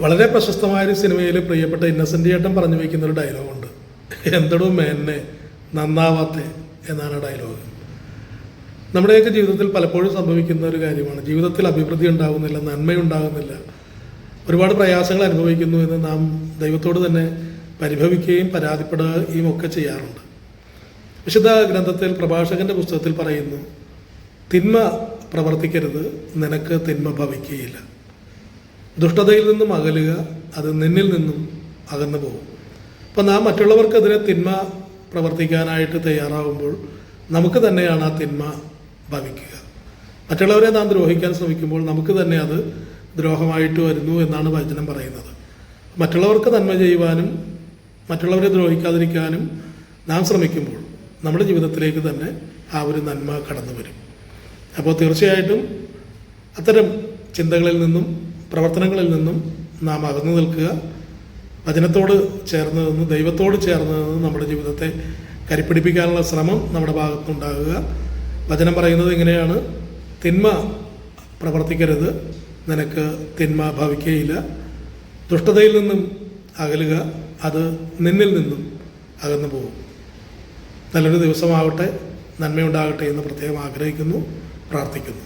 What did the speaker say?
വളരെ പ്രശസ്തമായൊരു സിനിമയിൽ പ്രിയപ്പെട്ട ഇന്നസെൻ്റ് ചേട്ടൻ പറഞ്ഞു വയ്ക്കുന്നൊരു ഡയലോഗുണ്ട്. എന്തടോ മേന്നെ നന്നാവാത്തെ എന്നാണ് ഡയലോഗ്. നമ്മുടെയൊക്കെ ജീവിതത്തിൽ പലപ്പോഴും സംഭവിക്കുന്ന ഒരു കാര്യമാണ്. ജീവിതത്തിൽ അഭിവൃദ്ധി ഉണ്ടാകുന്നില്ല, നന്മയുണ്ടാകുന്നില്ല, ഒരുപാട് പ്രയാസങ്ങൾ അനുഭവിക്കുന്നു എന്ന് നാം ദൈവത്തോട് തന്നെ പരിഭവിക്കുകയും പരാതിപ്പെടുകയും ഒക്കെ ചെയ്യാറുണ്ട്. വിശുദ്ധ ഗ്രന്ഥത്തിൽ പ്രഭാഷകന്റെ പുസ്തകത്തിൽ പറയുന്നു, തിന്മ പ്രവർത്തിക്കരുത്, നിനക്ക് തിന്മ ഭവിക്കുകയില്ല. ദുഷ്ടതയിൽ നിന്നും അകലുക, അത് നിന്നിൽ നിന്നും അകന്നു പോകും. അപ്പം നാം മറ്റുള്ളവർക്കെതിരെ തിന്മ പ്രവർത്തിക്കാനായിട്ട് തയ്യാറാകുമ്പോൾ നമുക്ക് തന്നെയാണ് ആ തിന്മ ഭവിക്കുക. മറ്റുള്ളവരെ നാം ദ്രോഹിക്കാൻ ശ്രമിക്കുമ്പോൾ നമുക്ക് തന്നെ അത് ദ്രോഹമായിട്ട് വരുന്നു എന്നാണ് വചനം പറയുന്നത്. മറ്റുള്ളവർക്ക് നന്മ ചെയ്യുവാനും മറ്റുള്ളവരെ ദ്രോഹിക്കാതിരിക്കാനും നാം ശ്രമിക്കുമ്പോൾ നമ്മുടെ ജീവിതത്തിലേക്ക് തന്നെ ആ ഒരു നന്മ കടന്നു വരും. അപ്പോൾ തീർച്ചയായിട്ടും അത്തരം ചിന്തകളിൽ നിന്നും പ്രവർത്തനങ്ങളിൽ നിന്നും നാം അകന്നു നിൽക്കുക. വചനത്തോട് ചേർന്ന് നിന്ന്, ദൈവത്തോട് ചേർന്ന് നിന്ന് നമ്മുടെ ജീവിതത്തെ കരിപ്പിടിപ്പിക്കാനുള്ള ശ്രമം നമ്മുടെ ഭാഗത്തുനിന്നുണ്ടാകുക. വചനം പറയുന്നത് ഇങ്ങനെയാണ്, തിന്മ പ്രവർത്തിക്കരുത്, നിനക്ക് തിന്മ ഭവിക്കുകയില്ല. ദുഷ്ടതയിൽ നിന്നും അകലുക, അത് നിന്നിൽ നിന്നും അകന്നു പോകും. നല്ലൊരു ദിവസമാവട്ടെ, നന്മയുണ്ടാകട്ടെ എന്ന് പ്രത്യേകം ആഗ്രഹിക്കുന്നു, പ്രാർത്ഥിക്കുന്നു.